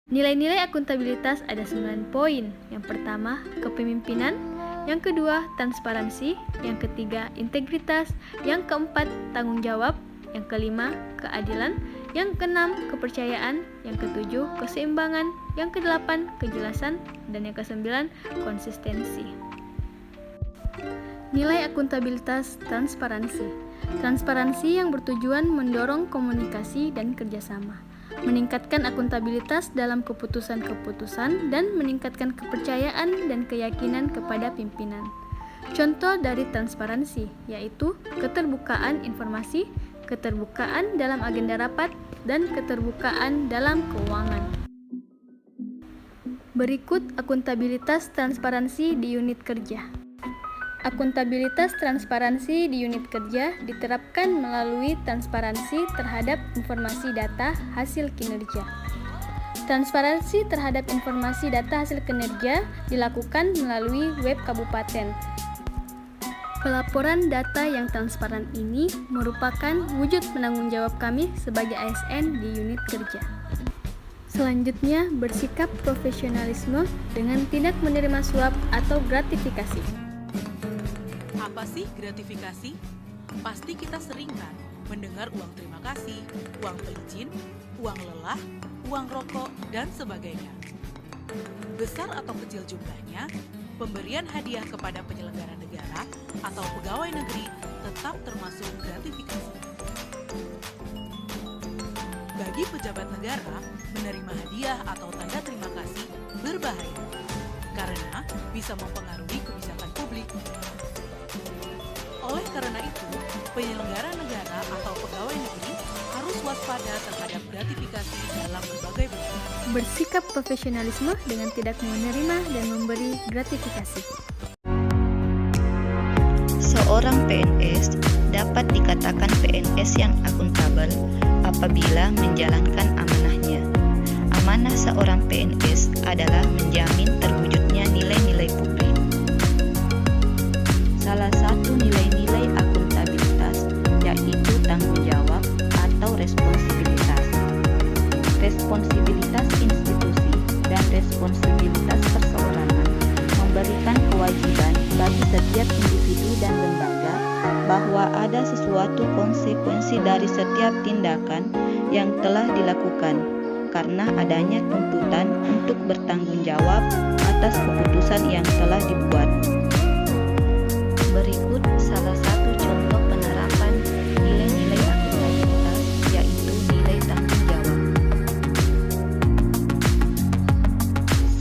Nilai-nilai akuntabilitas ada 9 poin. Yang pertama, kepemimpinan. Yang kedua, transparansi. Yang ketiga, integritas. Yang keempat, tanggung jawab. Yang kelima, keadilan. Yang keenam, kepercayaan. Yang ketujuh, keseimbangan. Yang kedelapan, kejelasan. Dan yang kesembilan, konsistensi. Nilai akuntabilitas transparansi. Transparansi yang bertujuan mendorong komunikasi dan kerjasama, meningkatkan akuntabilitas dalam keputusan-keputusan, dan meningkatkan kepercayaan dan keyakinan kepada pimpinan. Contoh dari transparansi yaitu keterbukaan informasi, keterbukaan dalam agenda rapat, dan keterbukaan dalam keuangan. Berikut akuntabilitas transparansi di unit kerja. Akuntabilitas transparansi di unit kerja diterapkan melalui transparansi terhadap informasi data hasil kinerja. Transparansi terhadap informasi data hasil kinerja dilakukan melalui web kabupaten. Pelaporan data yang transparan ini merupakan wujud penanggung jawab kami sebagai ASN di unit kerja. Selanjutnya, bersikap profesionalisme dengan tidak menerima suap atau gratifikasi. Apa sih gratifikasi? Pasti kita sering kan mendengar uang terima kasih, uang pelicin, uang lelah, uang rokok, dan sebagainya. Besar atau kecil jumlahnya, pemberian hadiah kepada penyelenggara negara atau pegawai negeri tetap termasuk gratifikasi. Bagi pejabat negara, menerima hadiah atau tanda terima kasih berbahaya karena bisa mempengaruhi kebijakan publik. Oleh karena itu, penyelenggara negara atau pegawai negeri harus waspada terhadap gratifikasi dalam berbagai bentuk. Bersikap profesionalisme dengan tidak menerima dan memberi gratifikasi. Seorang PNS dapat dikatakan PNS yang akuntabel apabila menjalankan amanahnya. Amanah seorang PNS adalah menjamin terwujudnya nilai-nilai publik. Salah satu nilai-nilai akuntabilitas yaitu tanggung jawab atau responsibilitas. Responsibilitas institusi dan responsibilitas perseorangan memberikan kewajiban bagi setiap individu dan lembaga bahwa ada sesuatu konsekuensi dari setiap tindakan yang telah dilakukan karena adanya tuntutan untuk bertanggung jawab atas keputusan yang telah dibuat. Berikut salah satu contoh penerapan nilai-nilai akuntabilitas yaitu nilai tanggung jawab.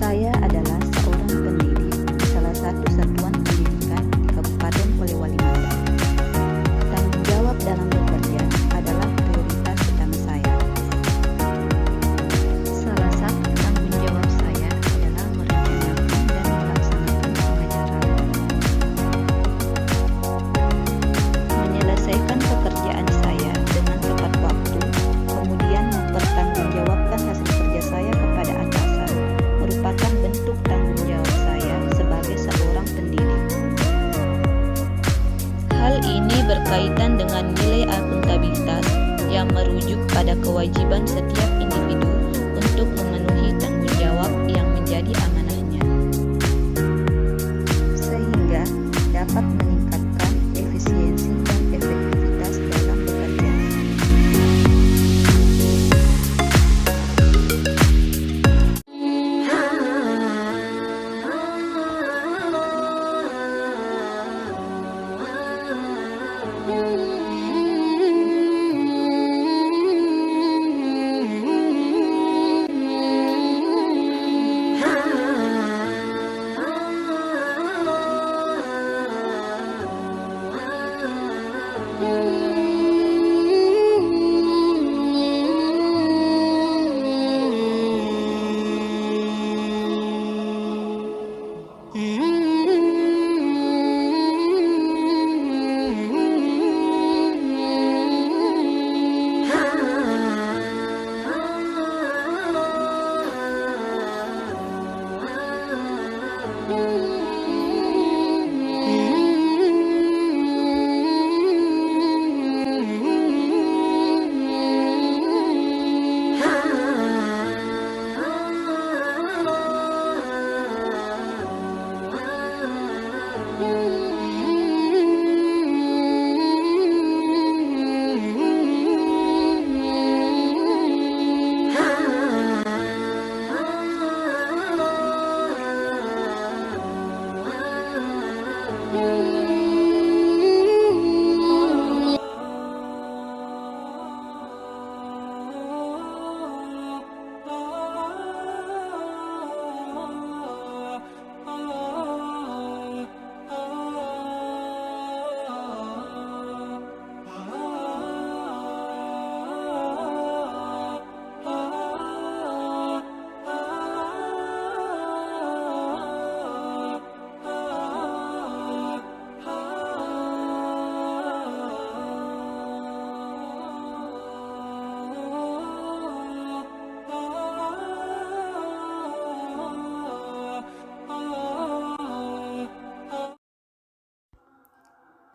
Saya adalah seorang pendidik di salah satu satuan pendidikan di Kabupaten Polewali Mandar. Tanggung jawab dalam bekerja adalah prioritas utama saya. Salah satu tanggung jawab saya adalah merencanakan dan melaksanakan pengajaran. Menyelesaikan pekerjaan saya dengan tepat waktu, kemudian mempertanggungjawabkan hasil kerja saya kepada atasan, merupakan bentuk tanggung jawab saya sebagai seorang pendidik. Hal ini berkaitan dengan nilai akuntabilitas yang merujuk pada kewajiban setiap individu untuk memenuhi tanggung jawab yang menjadi amanahnya, sehingga dapat meningkatkan efisiensi dan efektivitas dalam bekerja.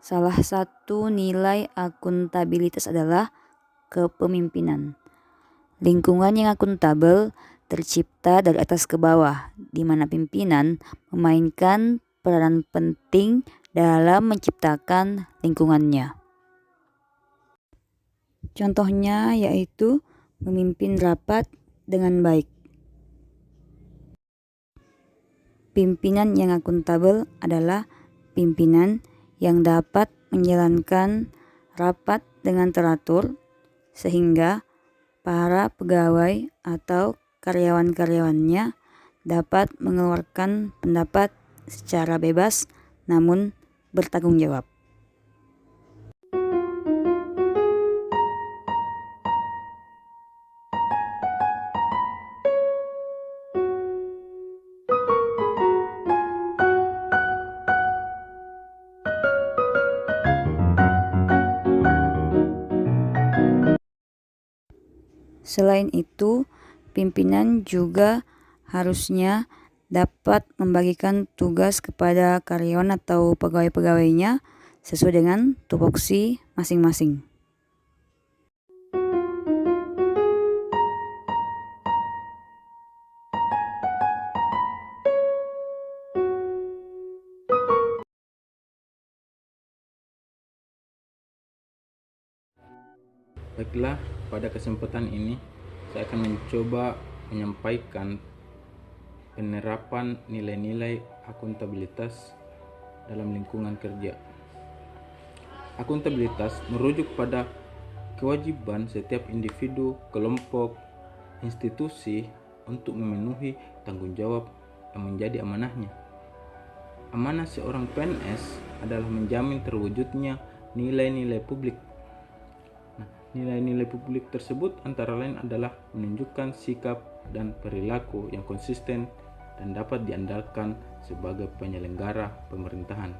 Salah satu nilai akuntabilitas adalah kepemimpinan. Lingkungan yang akuntabel tercipta dari atas ke bawah, di mana pimpinan memainkan peran penting dalam menciptakan lingkungannya. Contohnya yaitu memimpin rapat dengan baik. Pimpinan yang akuntabel adalah pimpinan yang dapat menjalankan rapat dengan teratur sehingga para pegawai atau karyawan-karyawannya dapat mengeluarkan pendapat secara bebas namun bertanggung jawab. Selain itu, pimpinan juga harusnya dapat membagikan tugas kepada karyawan atau pegawai-pegawainya sesuai dengan tupoksi masing-masing. Baiklah, pada kesempatan ini saya akan mencoba menyampaikan penerapan nilai-nilai akuntabilitas dalam lingkungan kerja. Akuntabilitas merujuk pada kewajiban setiap individu, kelompok, institusi untuk memenuhi tanggung jawab yang menjadi amanahnya. Amanah seorang PNS adalah menjamin terwujudnya nilai-nilai publik. Nilai-nilai publik tersebut antara lain adalah menunjukkan sikap dan perilaku yang konsisten dan dapat diandalkan sebagai penyelenggara pemerintahan.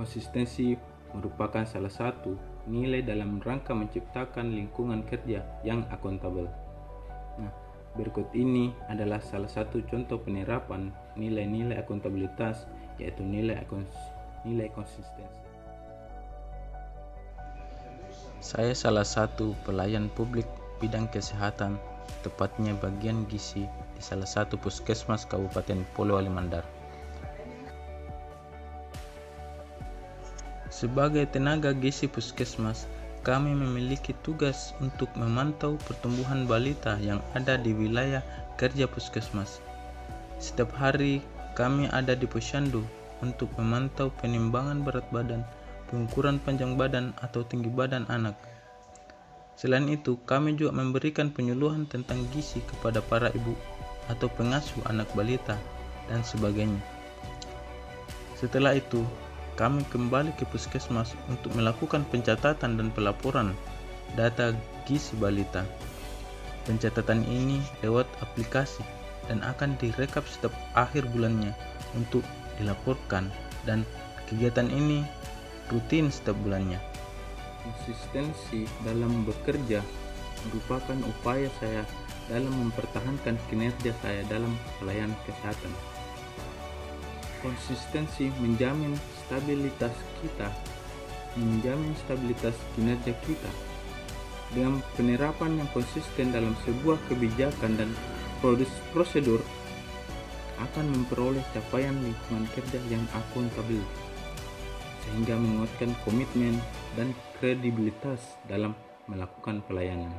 Konsistensi merupakan salah satu nilai dalam rangka menciptakan lingkungan kerja yang akuntabel. Berikut ini adalah salah satu contoh penerapan nilai-nilai akuntabilitas, yaitu nilai konsistensi. Saya salah satu pelayan publik bidang kesehatan, tepatnya bagian gizi di salah satu puskesmas Kabupaten Polewali Mandar. Sebagai tenaga gizi puskesmas, kami memiliki tugas untuk memantau pertumbuhan balita yang ada di wilayah kerja puskesmas. Setiap hari kami ada di posyandu untuk memantau penimbangan berat badan, pengukuran panjang badan atau tinggi badan anak. Selain itu, kami juga memberikan penyuluhan tentang gizi kepada para ibu atau pengasuh anak balita dan sebagainya. Setelah itu, kami kembali ke puskesmas untuk melakukan pencatatan dan pelaporan data gizi balita. Pencatatan ini lewat aplikasi dan akan direkap setiap akhir bulannya untuk dilaporkan, dan kegiatan ini rutin setiap bulannya. Konsistensi dalam bekerja merupakan upaya saya dalam mempertahankan kinerja saya dalam pelayanan kesehatan. Konsistensi menjamin stabilitas kinerja kita. Dengan penerapan yang konsisten dalam sebuah kebijakan dan prosedur akan memperoleh capaian lingkungan kerja yang akuntabel, sehingga menguatkan komitmen dan kredibilitas dalam melakukan pelayanan.